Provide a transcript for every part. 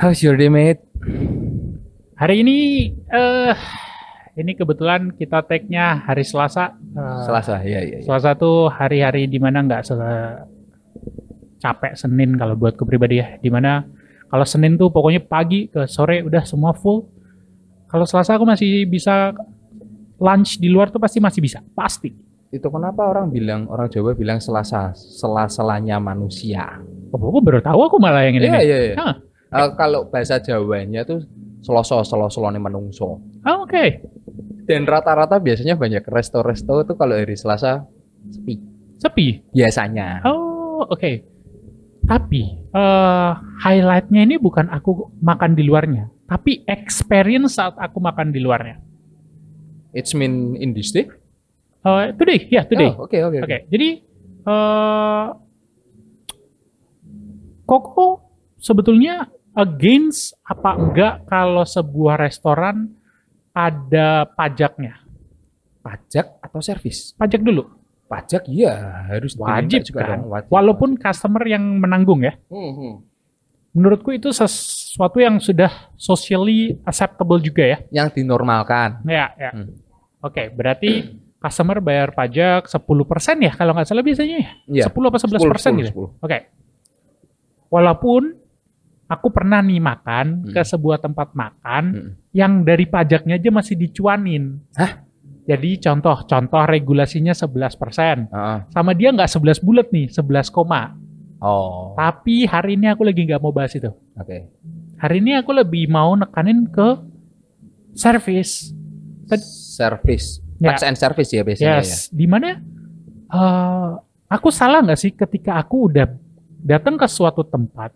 How's your day, mate? Hari ini kebetulan kita tag-nya hari Selasa. Selasa, ya. Selasa tuh hari-hari dimana nggak capek Senin kalau buatku pribadi ya. Dimana kalau Senin tuh pokoknya pagi ke sore udah semua full. Kalau Selasa aku masih bisa lunch di luar tuh pasti masih bisa, pasti. Itu kenapa orang Jawa bilang Selasa, sela-selanya manusia. Oh, aku baru tahu aku malah yang ini. Iya. Kalau bahasa Jawanya tuh selo-selone menungso. Oke. Dan rata-rata biasanya banyak resto-resto itu kalau hari Selasa Sepi? Biasanya. Oh, oke. Tapi highlightnya ini bukan aku makan di luarnya, tapi experience saat aku makan di luarnya. It's mean in this day? Today. Oh, oke. Jadi Koko sebetulnya against apa enggak kalau sebuah restoran ada pajaknya? Pajak atau servis? Pajak dulu. Pajak iya harus Wajib juga kan? dong, wajib. Walaupun customer yang menanggung ya. Menurutku itu sesuatu yang sudah socially acceptable juga ya. Yang dinormalkan. Ya. Oke, berarti customer bayar pajak 10% ya kalau nggak salah biasanya ya? 10 apa 11% gitu? 10. Oke. Walaupun aku pernah nih makan ke sebuah tempat makan yang dari pajaknya aja masih dicuanin. Hah? Jadi contoh regulasinya 11%. Sama dia nggak 11 bulat nih, 11 koma. Oh. Tapi hari ini aku lagi nggak mau bahas itu. Oke. Hari ini aku lebih mau nekanin ke service. Service. Tax and service ya biasanya ya. Dimana aku salah nggak sih ketika aku udah datang ke suatu tempat,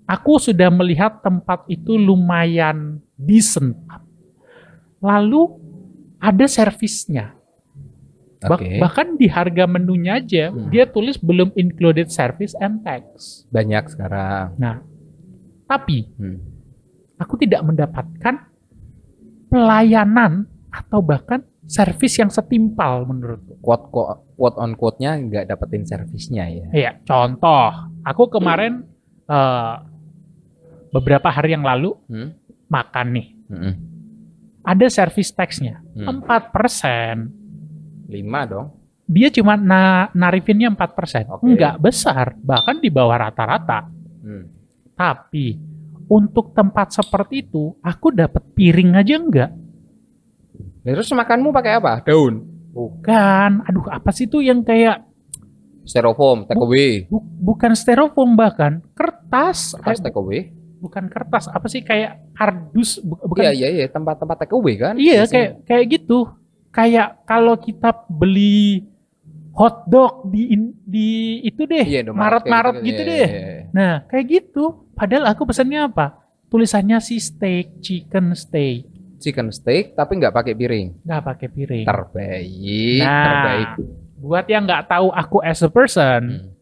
aku sudah melihat tempat itu lumayan decent, lalu ada servisnya. Bahkan di harga menunya aja dia tulis belum included service and tax. Banyak sekarang. Nah, tapi aku tidak mendapatkan pelayanan atau bahkan servis yang setimpal menurutku. Quote on quote-nya nggak dapetin servisnya ya. Iya, contoh, aku kemarin beberapa hari yang lalu makan nih. Ada service tax-nya 4%. 5 dong. Dia cuma narifinnya 4%. Enggak besar, bahkan di bawah rata-rata. Tapi untuk tempat seperti itu, aku dapat piring aja enggak. Terus makanmu pakai apa? Daun? Bukan. Aduh, apa sih itu yang kayak styrofoam, take away. Bukan styrofoam, bahkan kertas. Take away. Bukan kertas, apa sih kayak kardus? Bukan. Iya, tempat-tempat take away kan? Iya, kayak gitu. Kayak kalau kita beli hotdog di itu deh, Maret gitu deh. Nah, kayak gitu. Padahal aku pesannya apa? Tulisannya sih chicken steak. Chicken steak tapi nggak pakai piring. Nggak pakai piring. Terbaik. Buat yang nggak tahu aku as a person,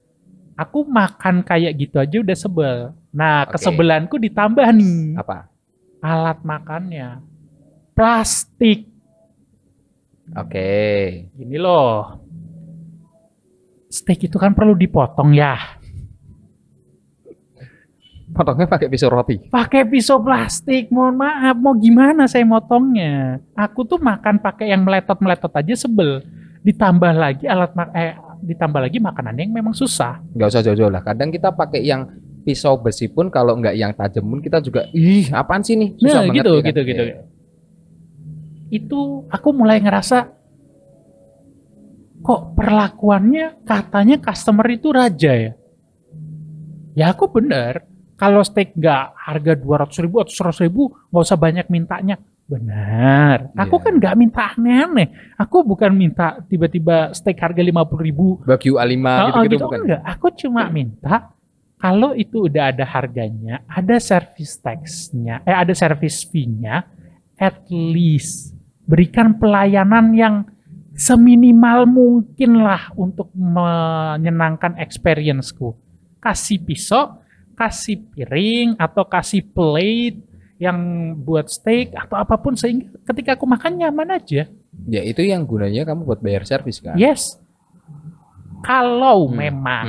aku makan kayak gitu aja udah sebel. Nah, kesebelanku ditambah nih. Apa? Alat makannya plastik. Gini loh. Steak itu kan perlu dipotong ya. Potongnya pakai pisau roti. Pakai pisau plastik, mohon maaf, mau gimana saya motongnya? Aku tuh makan pakai yang meletot-meletot aja sebel. Ditambah lagi makanan yang memang susah. Nggak usah jauh-jauh lah. Kadang kita pakai yang pisau besi pun kalau nggak yang tajam pun kita juga, apaan sih nih? Susah banget. Gitu. Itu aku mulai ngerasa kok perlakuannya katanya customer itu raja ya. Ya aku bener. Kalau steak nggak harga 200.000 atau 100.000, nggak usah banyak mintanya. Benar. Aku kan nggak minta aneh-aneh. Aku bukan minta tiba-tiba steak harga 50.000. Wagyu A5 gitu bukan. Enggak. Aku cuma minta kalau itu udah ada harganya, ada service tax-nya, ada service fee-nya, at least berikan pelayanan yang seminimal mungkin lah untuk menyenangkan experience-ku. Kasih pisau, kasih piring, atau kasih plate yang buat steak atau apapun sehingga ketika aku makan nyaman aja. Ya itu yang gunanya kamu buat bayar servis kan? Yes. Kalau memang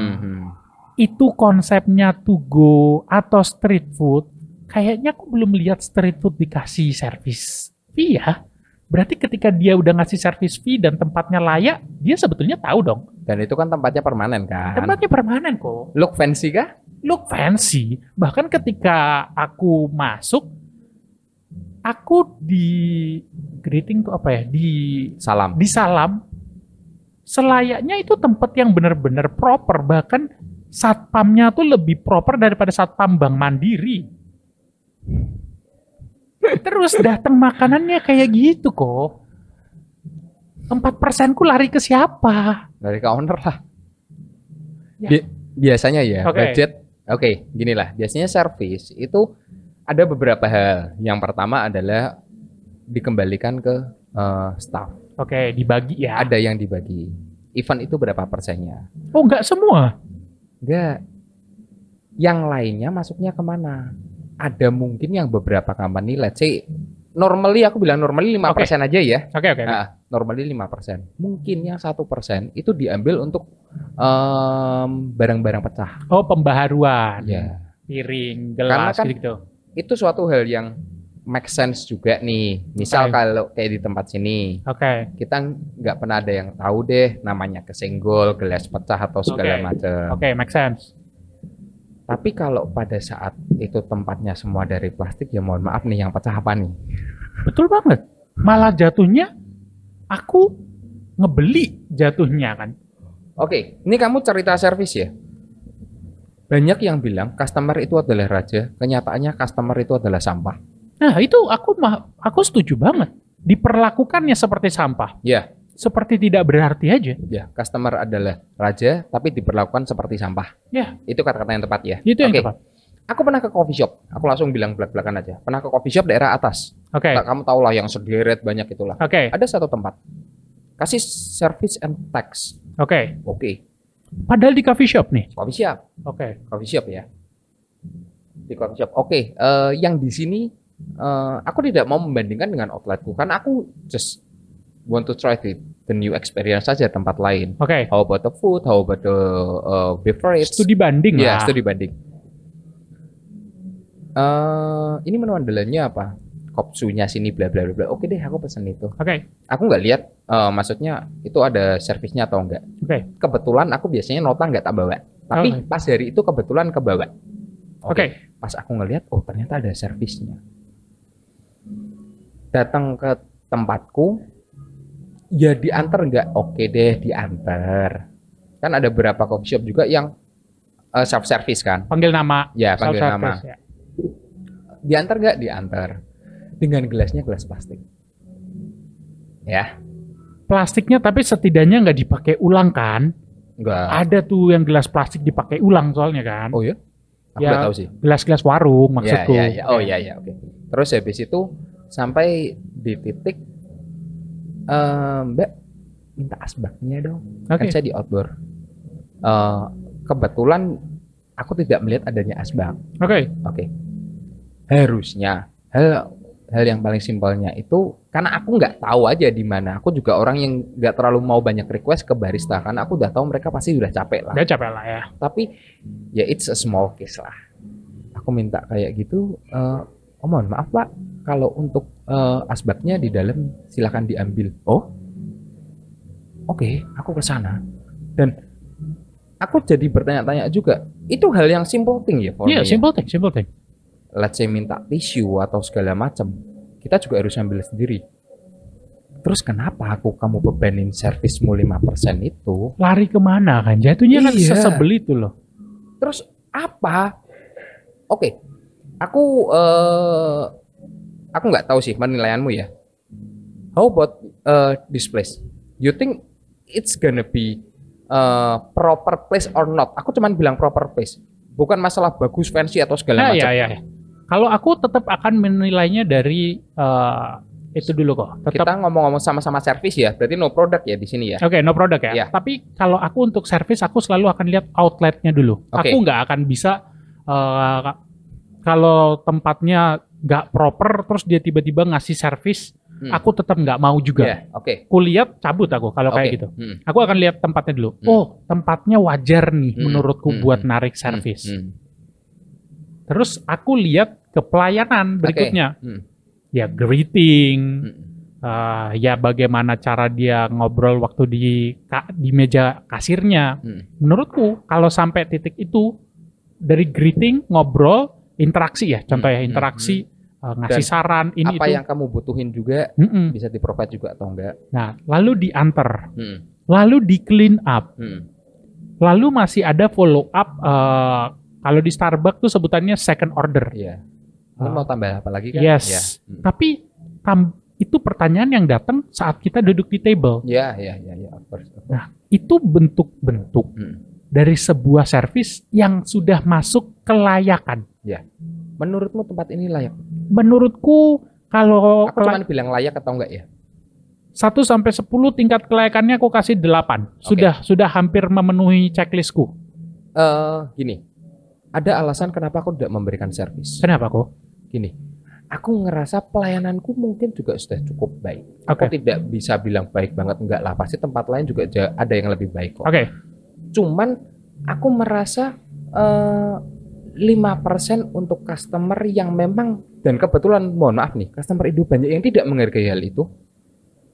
itu konsepnya to go atau street food, kayaknya aku belum lihat street food dikasih service fee ya. Berarti ketika dia udah ngasih service fee dan tempatnya layak, dia sebetulnya tahu dong. Dan itu kan tempatnya permanen kan. Tempatnya permanen kok. Look fancy kah? Look fancy. Bahkan ketika aku masuk, aku di greeting tuh apa ya? Salam. Di salam. Selayaknya itu tempat yang benar-benar proper. Bahkan satpamnya tuh lebih proper daripada satpam Bank Mandiri. Terus datang makanannya kayak gitu kok. 4% ku lari ke siapa? Dari ke owner lah. Ya. Biasanya ya, Oke. budget. Oke, gini lah. Biasanya service itu ada beberapa hal. Yang pertama adalah dikembalikan ke staff. Oke, dibagi ya. Ada yang dibagi. Event itu berapa persennya? Oh, nggak semua. Enggak. Yang lainnya masuknya kemana? Ada mungkin yang beberapa company, let's say, normally aku bilang normally 5% aja ya. Oke. Nah, normally 5%. Mungkin yang 1% itu diambil untuk barang-barang pecah. Oh, pembaharuan. Ya. Piring, Karena gelas kan gitu. Itu suatu hal yang make sense juga nih. Misal Oke. kalau kayak di tempat sini, Oke. kita nggak pernah ada yang tahu deh namanya kesenggol, gelas pecah atau segala Oke. macam. Oke, make sense. Tapi kalau pada saat itu tempatnya semua dari plastik, ya mohon maaf nih yang pecah apa nih? Betul banget. Malah jatuhnya aku ngebeli jatuhnya kan. Oke, ini kamu cerita servis ya. Banyak yang bilang customer itu adalah raja, kenyataannya customer itu adalah sampah. Nah, itu aku setuju banget. Diperlakukannya seperti sampah. Ya, Seperti tidak berarti aja. ya, customer adalah raja, tapi diperlakukan seperti sampah. Ya, Itu kata-kata yang tepat ya. itu yang Oke, tepat. aku pernah ke coffee shop. Aku langsung bilang belak-belakan aja. Pernah ke coffee shop daerah atas. Oke. Nah, kamu tahu lah yang sederet banyak itulah. Oke. Ada satu tempat kasih service and tax. Oke. Oke, Padahal di coffee shop nih. coffee shop, Oke. coffee shop ya. Di coffee shop. Oke, yang di sini aku tidak mau membandingkan dengan outletku karena aku just want to try the new experience saja tempat lain. Oke. How about the food? How about the beverage? Studi banding Ya, lah. studi banding. Ini menu andalannya apa? Kopsunya sini bla bla bla bla. Oke deh, aku pesen itu. Oke. Aku nggak lihat, maksudnya itu ada servisnya atau enggak. Oke. Kebetulan aku biasanya nota nggak tak bawa. Tapi Oke. pas hari itu kebetulan kebawa. Oke. Pas aku ngelihat, oh ternyata ada servisnya. Datang ke tempatku, ya diantar nggak? Oke deh, diantar. Kan ada beberapa coffee shop juga yang self service kan? Panggil nama. Ya, panggil nama. Self-service, ya. Diantar nggak? Diantar. Dengan gelasnya gelas plastik. Ya, Plastiknya tapi setidaknya nggak dipakai ulang kan? nggak. Ada tuh yang gelas plastik dipakai ulang soalnya kan? Oh ya? Aku Ya, nggak tahu sih. Gelas-gelas warung maksudku. Ya. Oh ya, oke. Terus habis itu sampai di titik, Mbak minta asbaknya dong. Kan Oke. saya di outdoor. Kebetulan aku tidak melihat adanya asbak. Oke. Oke. Harusnya hal yang paling simpelnya itu karena aku nggak tahu aja di mana. Aku juga orang yang nggak terlalu mau banyak request ke barista karena aku udah tahu mereka pasti udah capek lah. Udah capek lah ya. Tapi ya it's a small case lah. Aku minta kayak gitu, oh mohon maaf Pak, kalau untuk asbaknya di dalam silakan diambil. Oh, oke, aku ke sana dan aku jadi bertanya-tanya juga. Itu hal yang simple thing ya, for Iya, me ya. simple thing. Let's say minta tisu atau segala macam, kita juga harus ambil sendiri. Terus kenapa kamu bebanin servismu 5% itu? Lari kemana kan? Jatuhnya kan Iya. sesebel itu loh. Terus apa? Oke, aku nggak tahu sih penilaianmu ya. How about this place? You think it's gonna be proper place or not? Aku cuman bilang proper place, bukan masalah bagus, fancy atau segala macam. Ya. Kalau aku tetap akan menilainya dari itu dulu kok. Tetap Kita ngomong-ngomong sama-sama servis ya, berarti no product ya di sini ya. Oke, no product ya. Iya. Tapi kalau aku untuk service, aku selalu akan lihat outletnya dulu. Oke. Aku nggak akan bisa kalau tempatnya nggak proper, terus dia tiba-tiba ngasih service, aku tetap nggak mau juga. Ya, oke. Kulihat cabut aku kalau kayak Oke. gitu. Aku akan lihat tempatnya dulu. Oh, tempatnya wajar nih menurutku buat narik service. Terus aku lihat ke pelayanan berikutnya. Hmm. Ya greeting, Hmm. ya bagaimana cara dia ngobrol waktu di meja kasirnya. Hmm. Menurutku kalau sampai titik itu dari greeting, ngobrol, interaksi ya, contoh ya interaksi, ngasih Dan saran ini Apa itu. yang kamu butuhin juga Mm-mm. bisa di-provide juga atau enggak. Nah, lalu diantar, Hmm. lalu di clean up, Hmm. lalu masih ada follow up. Kalau di Starbucks tuh sebutannya second order. Iya. Ini mau tambah apa lagi kan? Yes. Ya. Hmm. Tapi itu pertanyaan yang datang saat kita duduk di table. Ya, of course. Nah, itu bentuk-bentuk Hmm. dari sebuah servis yang sudah masuk kelayakan. Menurutmu tempat ini layak? Menurutku kalau Aku cuma bilang layak atau enggak ya? 1 sampai 10 tingkat kelayakannya aku kasih 8. Sudah hampir memenuhi checklistku. Gini. Ada alasan kenapa aku tidak memberikan servis. Kenapa kok? Gini. Aku ngerasa pelayananku mungkin juga sudah cukup baik. Aku Oke. tidak bisa bilang baik banget, enggak lah. Pasti tempat lain juga ada yang lebih baik kok. Oke. Cuman aku merasa 5% untuk customer yang memang, dan kebetulan mohon maaf nih, customer itu banyak yang tidak menghargai hal itu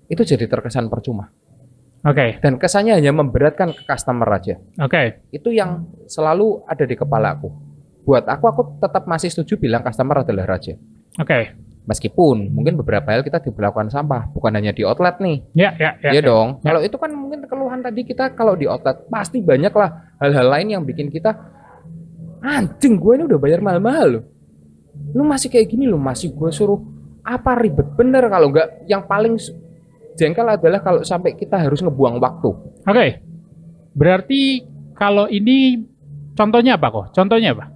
jadi terkesan percuma. Oke. Dan kesannya hanya memberatkan ke customer aja. Oke. Itu yang selalu ada di kepala aku. Buat aku tetap masih setuju bilang customer adalah raja. Oke. Meskipun mungkin beberapa hal kita diberlakukan sampah, bukan hanya di outlet nih. Ya. Iya dong. Kalau itu kan mungkin keluhan tadi kita kalau di outlet pasti banyak lah hal-hal lain yang bikin kita anjing, gue ini udah bayar mahal-mahal loh. Lu masih kayak gini loh, masih gue suruh apa ribet bener. Kalau nggak, yang paling jengkel adalah kalau sampai kita harus ngebuang waktu. Oke. Berarti kalau ini contohnya apa kok? Contohnya apa?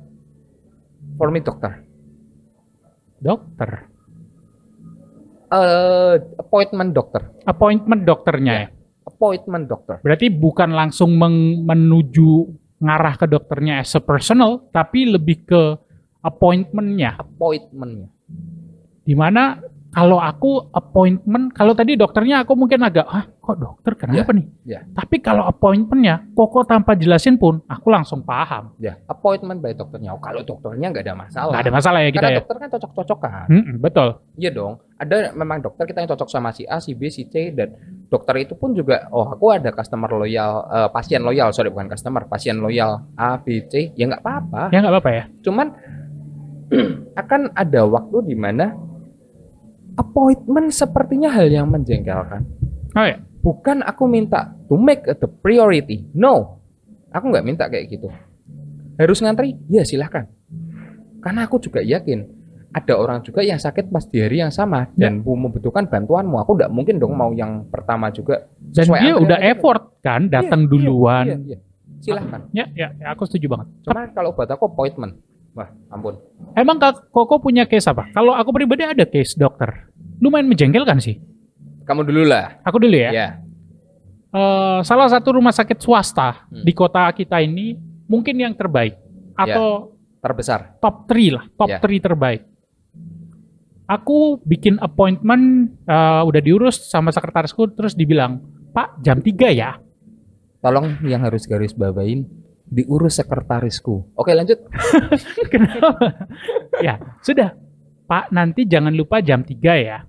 For me dokter. Dokter. Appointment dokter. Appointment dokternya ya. Appointment dokter. Berarti bukan langsung menuju ngarah ke dokternya as a personal, tapi lebih ke appointment-nya. Appointmentnya. Dimana kalau aku appointment, kalau tadi dokternya aku mungkin agak, kok dokter kenapa nih? Ya. Tapi kalau appointment-nya, kok tanpa jelasin pun, aku langsung paham. Ya, appointment by dokternya. Oh, kalau dokternya nggak ada masalah. Nggak ada masalah ya kita Karena ya. dokter kan cocok-cocokan. Betul. Iya dong. Ada memang dokter kita yang cocok sama si A, si B, si C, dan dokter itu pun juga, aku ada customer loyal, pasien loyal, sorry bukan customer, pasien loyal A, B, C, ya nggak apa-apa. Ya nggak apa-apa ya. Cuman akan ada waktu di mana appointment sepertinya hal yang menjengkelkan. Oh ya. Bukan aku minta to make the priority. No. Aku nggak minta kayak gitu. Harus ngantri? Ya silahkan. Karena aku juga yakin ada orang juga yang sakit pas di hari yang sama dan membutuhkan bantuanmu. Aku nggak mungkin dong mau yang pertama juga. Dan Sesuai dia antrian udah aja. effort kan, datang duluan. Iya. Silahkan. Ya, aku setuju banget. Cuman kalau buat aku appointment, wah ampun. Emang Kak Koko punya case apa? Kalau aku pribadi ada case dokter. Lumayan menjengkelkan sih. Kamu dulu lah. Aku dulu ya. Ya. Salah satu rumah sakit swasta di kota kita ini mungkin yang terbaik atau Terbesar. top 3 lah, top Ya. 3 terbaik. Aku bikin appointment, udah diurus sama sekretarisku, terus dibilang, Pak jam 3 ya. Tolong yang harus garis bawain diurus sekretarisku. Oke lanjut. Kenapa? Ya sudah, Pak nanti jangan lupa jam 3 ya.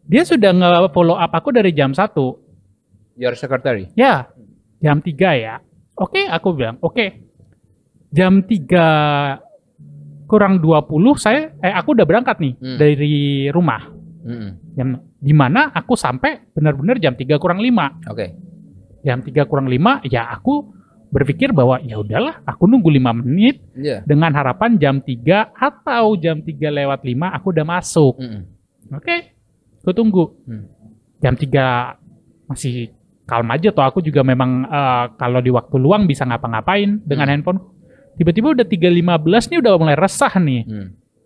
Dia sudah nge-follow up aku dari jam 1. Your secretary. Ya, jam 3 ya. Oke, aku bilang, oke. Jam 3 kurang 20 aku udah berangkat nih dari rumah. Di mana aku sampai benar-benar jam 3 kurang 5. Oke. Jam 3 kurang 5 ya aku berpikir bahwa ya udahlah, aku nunggu 5 menit dengan harapan jam 3 atau jam 3 lewat 5 aku udah masuk. Oke. Aku tunggu. Jam 3 masih kalem aja tuh, aku juga memang kalau di waktu luang bisa ngapa-ngapain dengan handphone. Tiba-tiba udah 3.15 nih udah mulai resah nih.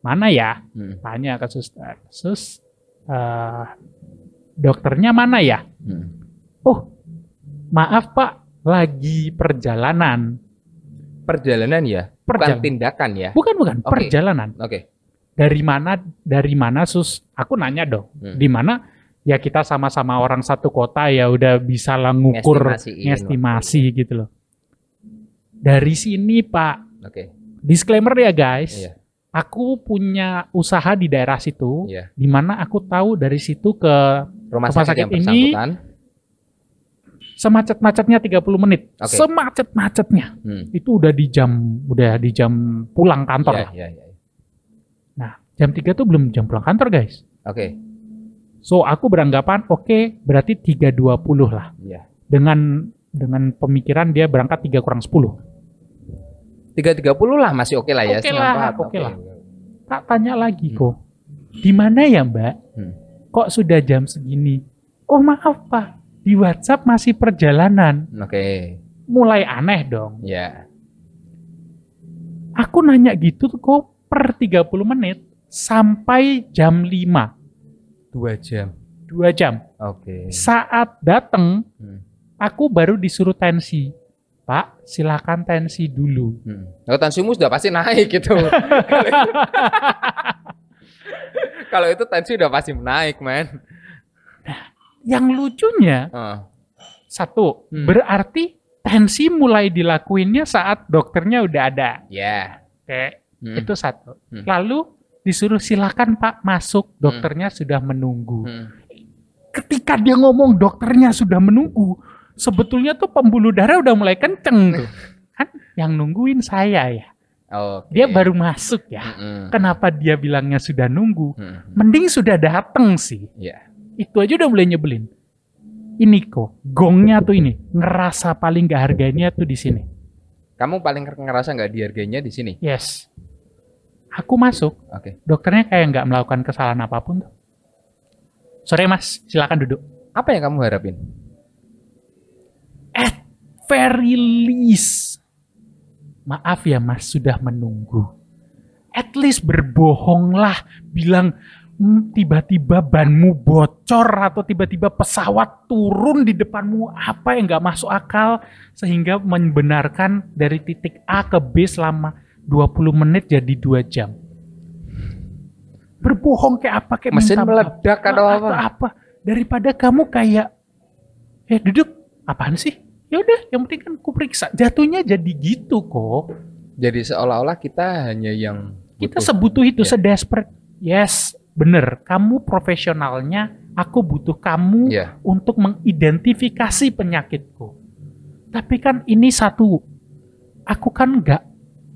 Mana ya? Tanya ke sus, dokternya mana ya? Oh, maaf Pak, lagi perjalanan. Perjalanan ya? Bukan tindakan ya? Bukan, Oke. perjalanan. Oke. Dari mana sus? Aku nanya dong. Di mana? Ya kita sama-sama orang satu kota ya udah bisa lah ngukur, ngestimasi gitu loh. Dari sini Pak. Oke. Disclaimer ya guys. Iya. Aku punya usaha di daerah situ, Iya. di mana aku tahu dari situ ke Rumah Rumah sakit sakit yang ini bersangkutan. semacet-macetnya 30 menit. Oke. Semacet-macetnya. Itu udah di jam pulang kantor Iya, lah. iya, iya. Nah, jam 3 tuh belum jam pulang kantor, guys. Oke. So, aku beranggapan oke, berarti 3.20 lah. Iya. Dengan pemikiran dia berangkat 3 kurang 10. 3.30 lah masih oke lah ya. Oke setengah lah, empat. oke lah. Tak tanya lagi kok. Di mana ya, Mbak? Kok sudah jam segini? Oh, maaf, Pak. Di WhatsApp masih perjalanan. Oke. Mulai aneh dong. Ya. Aku nanya gitu tuh kok per 30 menit sampai jam 5. 2 jam. 2 jam. Oke. Saat datang, aku baru disuruh tensi. Pak, silakan tensi dulu. Kalau tensimu sudah pasti naik gitu. Kalau itu tensi udah pasti naik, men. Yang lucunya, satu, berarti tensi mulai dilakuinnya saat dokternya udah ada. Ya. Oke, itu satu. Lalu disuruh silakan Pak masuk, dokternya sudah menunggu. Ketika dia ngomong dokternya sudah menunggu, sebetulnya tuh pembuluh darah udah mulai kenceng tuh. Kan yang nungguin saya ya. Okay. Dia baru masuk ya. Kenapa dia bilangnya sudah nunggu? Mending sudah dateng sih. Yeah. Itu aja udah mulai nyebelin. Ini kok, gongnya tuh ini. Ngerasa paling gak harganya tuh di sini. Kamu paling ngerasa gak dihargainya di sini? Yes. Aku masuk. Oke. Dokternya kayak gak melakukan kesalahan apapun tuh. Sore mas, silakan duduk. Apa yang kamu harapin? At very least, maaf ya mas, sudah menunggu. At least berbohonglah, bilang tiba-tiba banmu bocor atau tiba-tiba pesawat turun di depanmu, apa yang nggak masuk akal sehingga membenarkan dari titik A ke B selama 20 menit jadi 2 jam. Berbohong kayak apa, kayak mesin minta meledak atau apa? Daripada kamu kayak duduk, apaan sih? Ya udah, yang penting kan ku periksa. Jatuhnya jadi gitu kok. Jadi seolah-olah kita hanya yang kita sebutuh itu, sedesperate. Yes, bener. Kamu profesionalnya, aku butuh kamu untuk mengidentifikasi penyakitku. Tapi kan ini satu, aku kan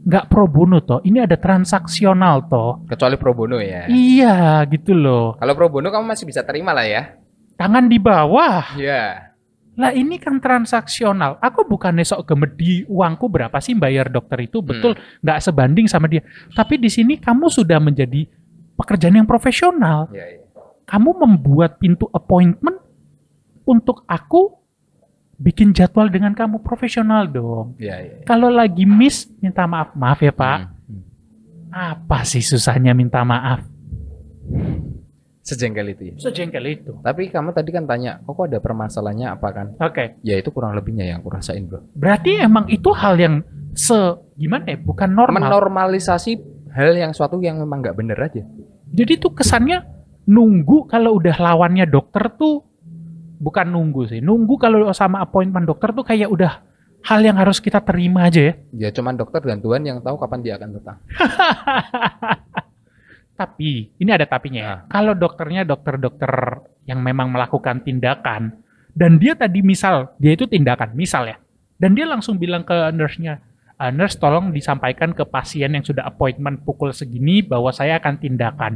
nggak pro bono toh. Ini ada transaksional toh. Kecuali pro bono ya. Iya, gitu loh. Kalau pro bono kamu masih bisa terima lah ya. Tangan di bawah. Iya. Lah ini kan transaksional. Aku bukan esok gemedi uangku berapa sih bayar dokter itu, betul nggak sebanding sama dia. Tapi di sini kamu sudah menjadi pekerjaan yang profesional. Ya. Kamu membuat pintu appointment untuk aku bikin jadwal dengan kamu profesional dong. Ya. Kalau lagi miss, minta maaf. Maaf ya Pak. Apa sih susahnya minta maaf? Sejengkel itu ya? Sejengkel itu. Tapi kamu tadi kan tanya, kok ada permasalahannya apa kan? Oke. Ya itu kurang lebihnya yang aku rasain bro. Berarti emang itu hal yang gimana ya? Bukan normal. Menormalisasi hal yang suatu yang memang nggak bener aja. Jadi tuh kesannya nunggu kalau udah lawannya dokter tuh, bukan nunggu sih. Nunggu kalau sama appointment dokter tuh kayak udah hal yang harus kita terima aja ya. Ya cuman dokter dan Tuhan yang tahu kapan dia akan datang. Tapi, ini ada tapinya ya. Kalau dokternya dokter-dokter yang memang melakukan tindakan, dan dia tadi dia itu tindakan, misal ya, dan dia langsung bilang ke nurse-nya, nurse tolong disampaikan ke pasien yang sudah appointment pukul segini bahwa saya akan tindakan.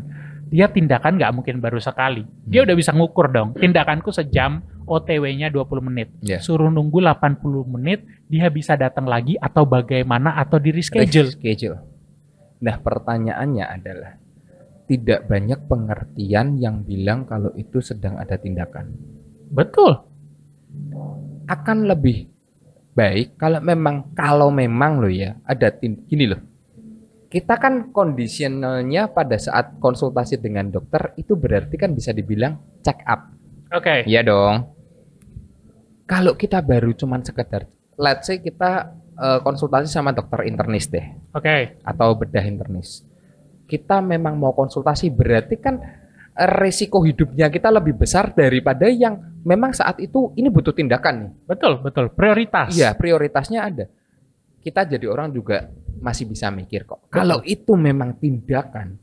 Dia tindakan nggak mungkin baru sekali. Dia udah bisa ngukur dong, tindakanku sejam, OTW-nya 20 menit. Suruh nunggu 80 menit, dia bisa datang lagi atau bagaimana, atau di reschedule. Nah pertanyaannya adalah, tidak banyak pengertian yang bilang kalau itu sedang ada tindakan. Betul. Akan lebih baik kalau memang loh ya, ada gini loh. Kita kan kondisionalnya pada saat konsultasi dengan dokter itu berarti kan bisa dibilang check up. Oke. Iya dong. Kalau kita baru cuman sekedar, let's say kita konsultasi sama dokter internis deh. Oke. Atau bedah internis. Kita memang mau konsultasi, berarti kan resiko hidupnya kita lebih besar daripada yang memang saat itu ini butuh tindakan nih. Betul. Prioritas. Iya, prioritasnya ada. Kita jadi orang juga masih bisa mikir kok. Kalau itu memang tindakan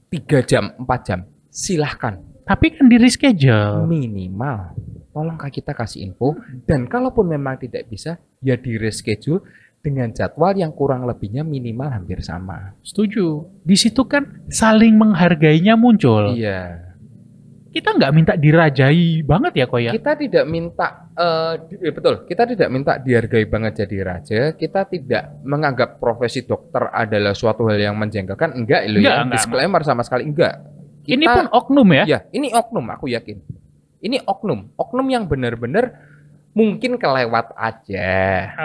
3 jam, 4 jam, silahkan. Tapi kan di reschedule. Minimal, tolong kita kasih info. Dan kalaupun memang tidak bisa, ya di reschedule dengan jadwal yang kurang lebihnya minimal hampir sama. Setuju. Di situ kan saling menghargainya muncul. Iya. Kita nggak minta dirajai banget ya kok ya. Kita tidak minta, betul, kita tidak minta dihargai banget jadi raja. Kita tidak menganggap profesi dokter adalah suatu hal yang menjengkelkan. Enggak, loh ya. Enggak. Disclaimer sama sekali enggak. Ini pun oknum ya. Ya, ini oknum, aku yakin. Ini oknum yang benar-benar mungkin kelewat aja.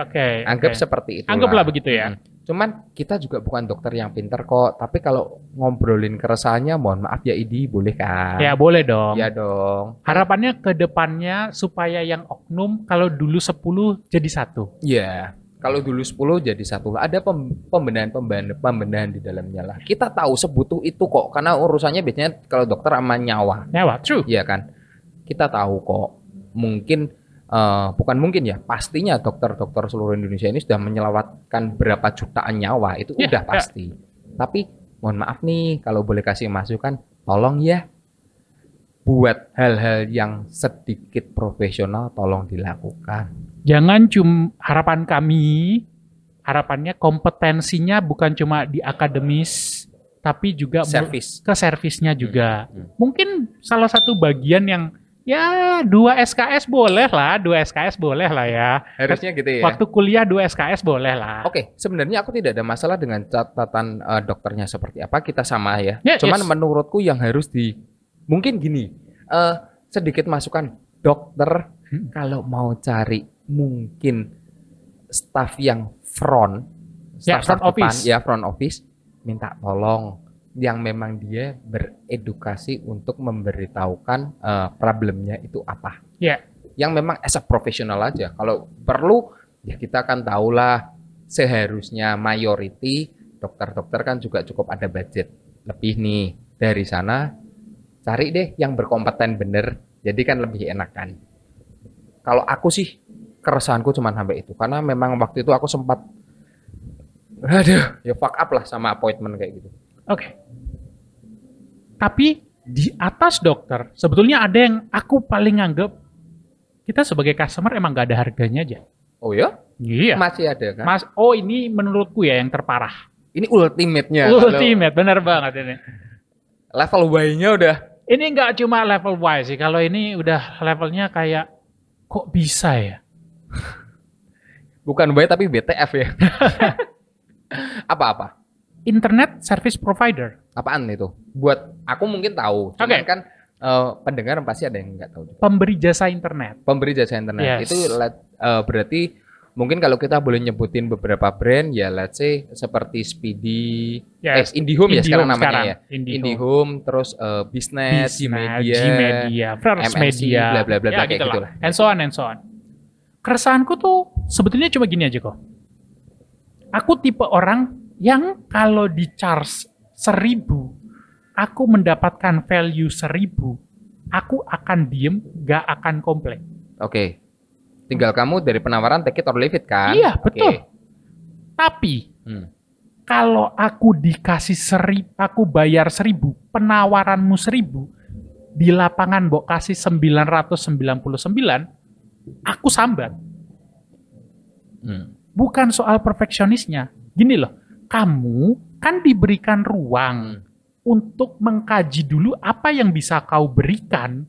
Oke. Anggap seperti itu. Anggaplah begitu ya. Cuman kita juga bukan dokter yang pintar kok. Tapi kalau ngobrolin keresahannya, mohon maaf ya Idi, boleh kan? Ya boleh dong. Ya dong. Harapannya ke depannya supaya yang oknum kalau dulu 10 jadi 1. Ya, kalau dulu 10 jadi 1. Ada pembenahan di dalamnya lah. Kita tahu sebutuh itu kok. Karena urusannya biasanya kalau dokter sama nyawa. Nyawa, true. Iya kan? Kita tahu kok. Mungkin bukan mungkin ya, pastinya dokter-dokter seluruh Indonesia ini sudah menyelamatkan berapa jutaan nyawa, itu udah pasti. Tapi mohon maaf nih, kalau boleh kasih masukan, tolong ya buat hal-hal yang sedikit profesional, tolong dilakukan. Jangan cuma harapannya kompetensinya bukan cuma di akademis, tapi juga ke servisnya juga. Mungkin salah satu bagian yang ya 2 SKS boleh lah ya. Harusnya gitu ya. Waktu kuliah 2 SKS boleh lah. Oke, sebenarnya aku tidak ada masalah dengan catatan dokternya seperti apa, kita sama ya. Cuman menurutku yang harus mungkin gini, sedikit masukan, dokter kalau mau cari mungkin staff yang front office. Ya front office, minta tolong yang memang dia beredukasi untuk memberitahukan problemnya itu apa. Yang memang as a professional aja. Kalau perlu ya kita akan tahulah, seharusnya mayority dokter-dokter kan juga cukup ada budget lebih nih. Dari sana cari deh yang berkompeten bener. Jadi kan lebih enak kan. Kalau aku sih keresahanku cuma sampai itu, karena memang waktu itu aku sempat ya fuck up lah sama appointment kayak gitu. Oke. Tapi di atas dokter, sebetulnya ada yang aku paling anggap kita sebagai customer emang gak ada harganya aja. Oh ya? Iya. Masih ada kan? Ini menurutku ya yang terparah. Ini ultimate-nya. Ultimate, benar banget ini. Level Y-nya udah. Ini nggak cuma level Y sih. Kalau ini udah levelnya kayak, kok bisa ya? Bukan Y tapi BTF ya. Apa-apa? Internet Service Provider. Apaan itu? Buat aku mungkin tahu. Cuman kan pendengar pasti ada yang nggak tahu. Pemberi jasa internet. Pemberi jasa internet. Itu berarti mungkin kalau kita boleh nyebutin beberapa brand ya, let's say seperti Speedy, IndiHome ya sekarang namanya ya. IndiHome, terus Bisnet, Gmedia, First Media, bla bla bla kayak gitu lah. And so on. Keresahanku tuh sebetulnya cuma gini aja kok. Aku tipe orang yang kalau di charge 1.000, aku mendapatkan value 1.000, aku akan diem, gak akan komplain. Oke. Tinggal kamu dari penawaran take it or leave it kan? Iya, betul. Tapi kalau aku dikasih 1.000, aku bayar 1.000, penawaranmu 1.000, di lapangan mbok kasih 999, aku sambat. Bukan soal perfeksionisnya. Gini loh, kamu kan diberikan ruang untuk mengkaji dulu apa yang bisa kau berikan.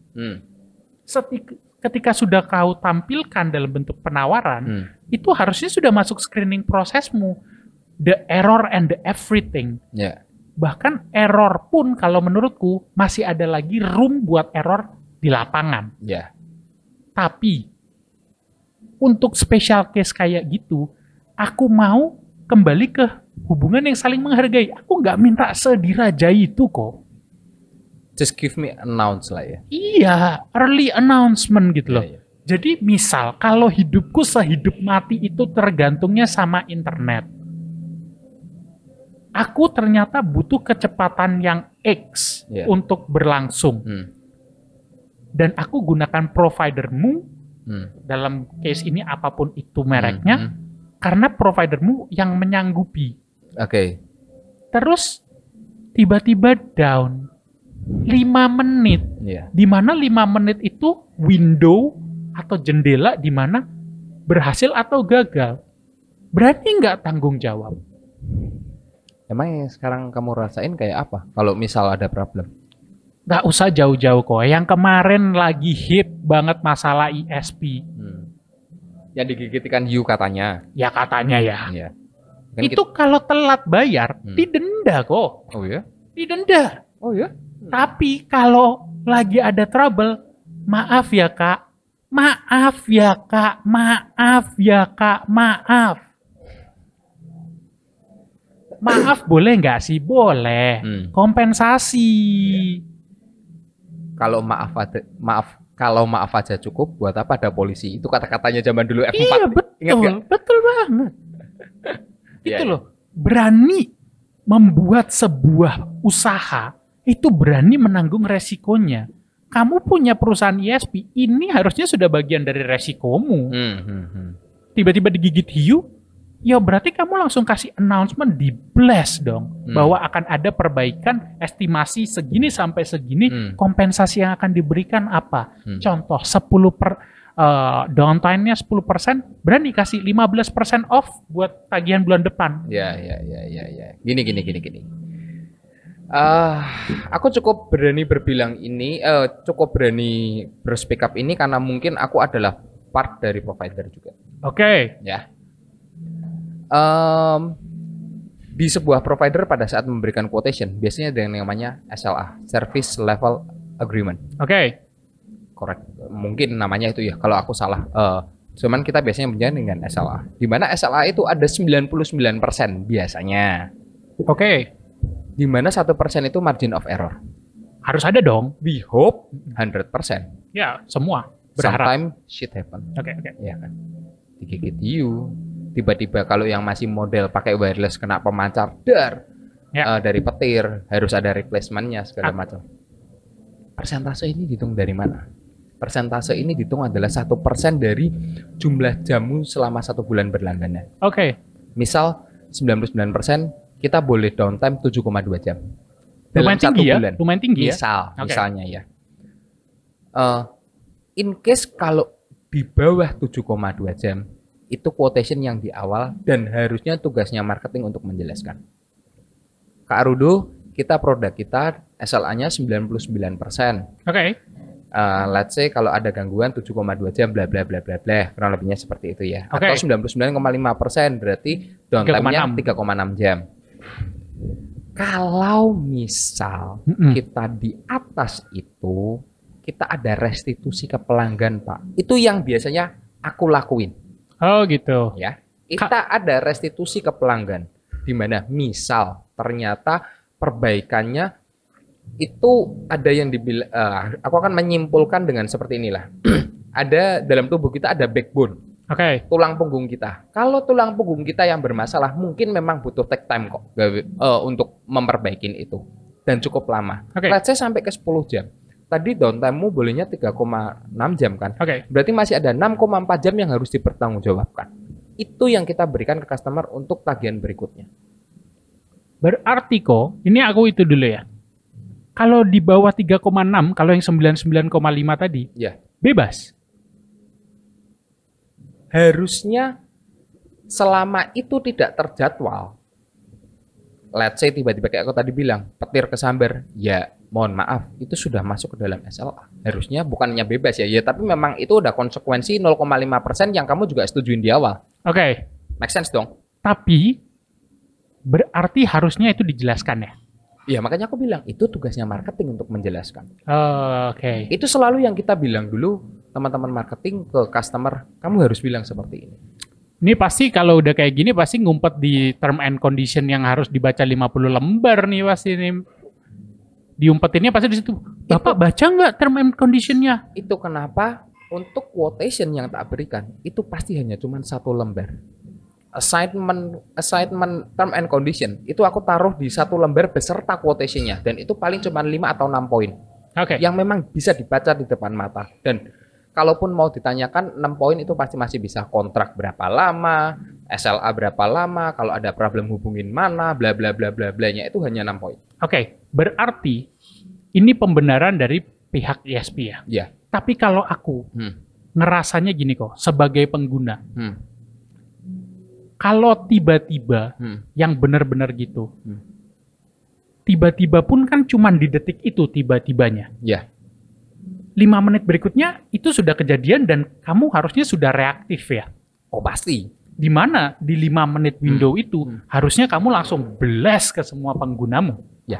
Ketika sudah kau tampilkan dalam bentuk penawaran, itu harusnya sudah masuk screening prosesmu. The error and the everything. Bahkan error pun kalau menurutku masih ada lagi room buat error di lapangan. Tapi untuk special case kayak gitu, aku mau kembali ke hubungan yang saling menghargai. Aku nggak minta sedirajai itu kok. Just give me announce lah ya. Iya, early announcement gitu loh. Jadi misal kalau hidupku sehidup mati itu tergantungnya sama internet. Aku ternyata butuh kecepatan yang X untuk berlangsung. Dan aku gunakan providermu, dalam case ini apapun itu mereknya, karena providermu yang menyanggupi. Oke. Terus tiba-tiba down 5 menit. Iya. Di mana 5 menit itu window atau jendela di mana berhasil atau gagal. Berani nggak tanggung jawab? Emang yang sekarang kamu rasain kayak apa? Kalau misal ada problem? Nggak usah jauh-jauh kok. Yang kemarin lagi hit banget masalah ISP. Yang digigitkan hiu katanya. Ya katanya ya. Iya. Kan Itu kalau telat bayar, didenda kok. Oh ya? Didenda. Oh ya? Tapi kalau lagi ada trouble, maaf ya kak. Maaf ya kak. Maaf ya kak. Maaf. Maaf boleh nggak sih? Boleh. Kompensasi. Kalau kalau maaf aja cukup, buat apa ada polisi? Itu kata-katanya zaman dulu F4. Iya betul. Ingat nggak? Betul banget. Iya, Itu iya. loh. Berani membuat sebuah usaha, itu berani menanggung resikonya. Kamu punya perusahaan ISP, ini harusnya sudah bagian dari resikomu. Tiba-tiba digigit hiu, ya berarti kamu langsung kasih announcement di blast dong. Bahwa akan ada perbaikan, estimasi segini sampai segini, kompensasi yang akan diberikan apa. Contoh, downtime-nya 10%, berani kasih 15% off buat tagihan bulan depan. Ya. Gini. Aku cukup berani berbilang ini, cukup berani berspeak up ini karena mungkin aku adalah part dari provider juga. Oke. Ya. Di sebuah provider pada saat memberikan quotation, biasanya ada yang namanya SLA, Service Level Agreement. Oke. Correct. Mungkin namanya itu ya, kalau aku salah. Cuman kita biasanya menjalani dengan SLA. Di mana SLA itu ada 99% biasanya. Oke. Di mana 1% itu margin of error. Harus ada dong. We hope 100%. Ya, semua berharap. Sometimes shit happen. Oke. Ya kan. Digigit hiu. Tiba-tiba kalau yang masih model pakai wireless kena pemancar dar. Ya. Dari petir, harus ada replacement-nya segala macam. Persentase ini dihitung dari mana? Persentase ini dihitung adalah 1% dari jumlah jamu selama 1 bulan berlangganan. Oke. Misal 99% kita boleh downtime 7,2 jam. Dalam Lumayan tinggi 1 ya? bulan. Lumayan tinggi ya? Oke. Misalnya ya. In case kalau di bawah 7,2 jam, itu quotation yang di awal dan harusnya tugasnya marketing untuk menjelaskan. Kak Rudo, produk kita SLA-nya 99%. Oke. Let's say kalau ada gangguan 7,2 jam bla bla bla bla bla, kurang lebihnya seperti itu ya. Oke. Atau 99,5% berarti downtime-nya 3,6 jam. Kalau misal kita di atas itu, kita ada restitusi ke pelanggan, Pak. Itu yang biasanya aku lakuin. Oh gitu. Ya, kita ada restitusi ke pelanggan. Di mana misal ternyata perbaikannya itu ada yang dibilang, aku akan menyimpulkan dengan seperti inilah. Ada dalam tubuh kita ada backbone, tulang punggung kita. Kalau tulang punggung kita yang bermasalah, mungkin memang butuh take time kok untuk memperbaikin itu dan cukup lama. Let's say sampai ke 10 jam. Tadi downtime-mu bolehnya 3,6 jam kan? Berarti masih ada 6,4 jam yang harus dipertanggungjawabkan. Itu yang kita berikan ke customer untuk tagihan berikutnya. Berarti kok, ini aku itu dulu ya. Kalau di bawah 3,6, kalau yang 99,5 tadi, ya, bebas. Harusnya selama itu tidak terjadwal. Let's say tiba-tiba kayak aku tadi bilang, petir kesambar, ya mohon maaf, itu sudah masuk ke dalam SLA. Harusnya bukannya bebas ya, tapi memang itu udah konsekuensi 0,5% yang kamu juga setujuin di awal. Make sense dong? Tapi, berarti harusnya itu dijelaskan ya? Ya, makanya aku bilang, itu tugasnya marketing untuk menjelaskan. Oke. Itu selalu yang kita bilang dulu, teman-teman marketing ke customer, kamu harus bilang seperti ini. Ini pasti kalau udah kayak gini pasti ngumpet di term and condition yang harus dibaca 50 lembar nih pasti nih. Diumpetinnya pasti di situ. Bapak baca nggak term and condition-nya? Itu kenapa untuk quotation yang tak berikan itu pasti hanya cuma 1 lembar. Assignment term and condition itu aku taruh di 1 lembar beserta quotation-nya dan itu paling cuma 5 atau 6 poin. Yang memang bisa dibaca di depan mata dan kalaupun mau ditanyakan 6 poin itu pasti masih bisa kontrak berapa lama, SLA berapa lama, kalau ada problem hubungin mana, bla bla bla bla blanya itu hanya 6 poin. Oke, berarti ini pembenaran dari pihak ISP ya. Ya. Tapi kalau aku ngerasanya gini kok, sebagai pengguna, kalau tiba-tiba yang benar-benar gitu, tiba-tiba pun kan cuman di detik itu tiba-tibanya. Ya. 5 menit berikutnya itu sudah kejadian dan kamu harusnya sudah reaktif ya. Oh pasti. Di mana di 5 menit window itu harusnya kamu langsung blast ke semua penggunamu. Ya.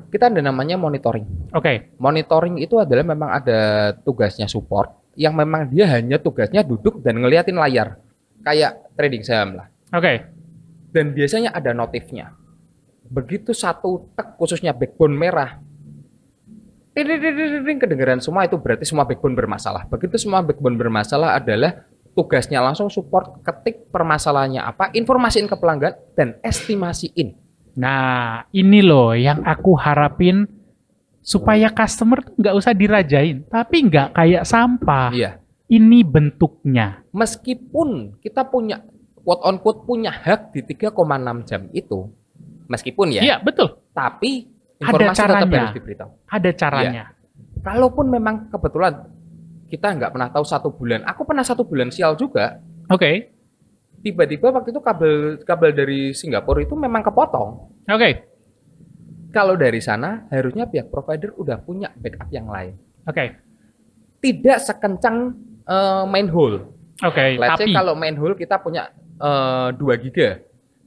Kita ada namanya monitoring. Oke. Monitoring itu adalah memang ada tugasnya support yang memang dia hanya tugasnya duduk dan ngeliatin layar. Kayak trading saham lah. Oke. Dan biasanya ada notifnya. Begitu satu tek khususnya backbone merah, kedengeran semua, itu berarti semua backbone bermasalah. Begitu semua backbone bermasalah adalah tugasnya langsung support ketik permasalahannya apa, informasiin ke pelanggan, dan estimasiin. Nah, ini loh yang aku harapin supaya customer tuh nggak usah dirajain, tapi nggak kayak sampah. Iya. Ini bentuknya. Meskipun kita punya, quote on quote, punya hak di 3,6 jam itu, meskipun ya. Iya, betul. Tapi Ada informasi tetap caranya. harus diberitahu. Ada caranya. Kalaupun memang kebetulan kita nggak pernah tahu 1 bulan, aku pernah 1 bulan sial juga. Oke. Tiba-tiba waktu itu kabel dari Singapura itu memang kepotong. Oke. Kalau dari sana harusnya pihak provider udah punya backup yang lain. Oke. Tidak sekencang main hole. Oke. Let's say Tapi kalau main hole kita punya 2 giga.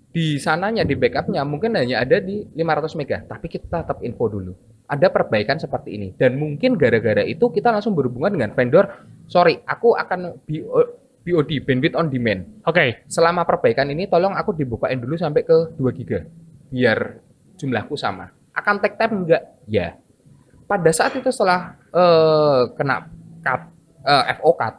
Di sananya, di backupnya mungkin hanya ada di 500 mega. Tapi kita tetap info dulu. Ada perbaikan seperti ini. Dan mungkin gara-gara itu kita langsung berhubungan dengan vendor. Sorry, aku akan BOD, bandwidth on demand. oke. Selama perbaikan ini tolong aku dibukain dulu sampai ke 2 giga. Biar jumlahku sama. Akan take time enggak? Ya. Pada saat itu setelah kena FO cut,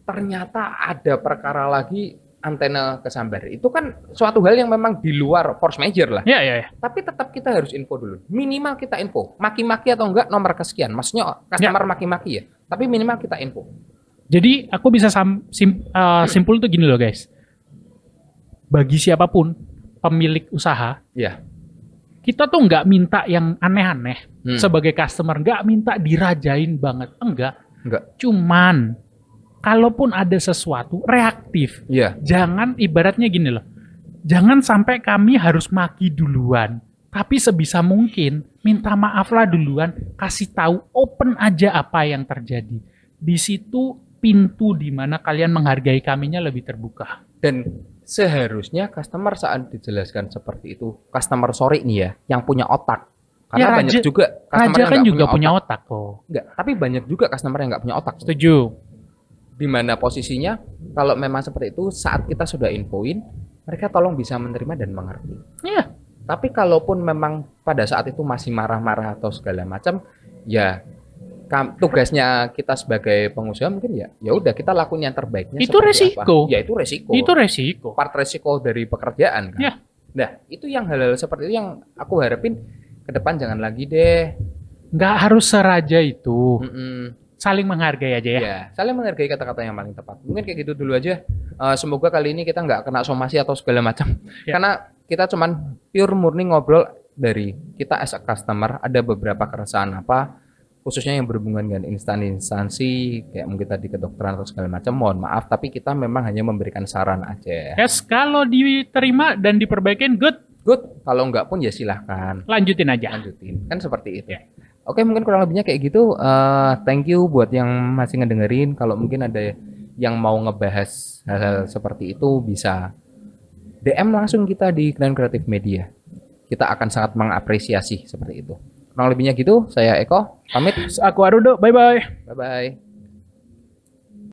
ternyata ada perkara lagi antena kesambar. Itu kan suatu hal yang memang di luar force major lah. Ya, ya, ya. Tapi tetap kita harus info dulu. Minimal kita info. Maki-maki atau enggak nomor kesekian. Maksudnya customer maki-maki ya. Tapi minimal kita info. Jadi aku bisa simpul tuh gini loh guys. Bagi siapapun pemilik usaha, Ya. kita tuh nggak minta yang aneh-aneh sebagai customer, nggak minta dirajain banget, enggak. Cuman kalaupun ada sesuatu reaktif, Iya. jangan ibaratnya gini loh, jangan sampai kami harus maki duluan, tapi sebisa mungkin minta maaflah duluan, kasih tahu open aja apa yang terjadi. Di situ pintu di mana kalian menghargai kaminya lebih terbuka. Dan seharusnya customer saat dijelaskan seperti itu, customer sorry nih ya, yang punya otak. Karena Ya, banyak juga customer Raja yang kan nggak juga punya otak kok. Enggak, tapi banyak juga customer yang nggak punya otak. Setuju. Di mana posisinya, kalau memang seperti itu, saat kita sudah infoin, mereka tolong bisa menerima dan mengerti. Iya. Tapi kalaupun memang pada saat itu masih marah-marah atau segala macam, ya tugasnya kita sebagai pengusaha mungkin ya udah kita lakuin yang terbaiknya. Itu seperti resiko. apa. Ya itu resiko. Itu resiko. Part resiko dari pekerjaan kan. Ya. Nah, itu yang hal-hal seperti itu yang aku harapin ke depan jangan lagi deh. Nggak harus seraja itu. Mm-mm. Saling menghargai aja ya. Ya, saling menghargai kata-kata yang paling tepat. Mungkin kayak gitu dulu aja. Semoga kali ini kita nggak kena somasi atau segala macam. Ya. Karena kita cuman pure murni ngobrol dari kita as a customer, ada beberapa keresahan apa, khususnya yang berhubungan dengan instansi, kayak mungkin tadi kedokteran atau segala macam. Mohon maaf, tapi kita memang hanya memberikan saran aja. Yes, kalau diterima dan diperbaikin, good. Good, kalau nggak pun ya silahkan. Lanjutin aja. Lanjutin, kan seperti itu. Ya. Oke, mungkin kurang lebihnya kayak gitu. Thank you buat yang masih ngedengerin. Kalau mungkin ada yang mau ngebahas hal-hal seperti itu, bisa DM langsung kita di Grand Creative Media. Kita akan sangat mengapresiasi seperti itu. Kurang lebihnya gitu, saya Eko, pamit. Aku Arudo, bye-bye. Bye-bye.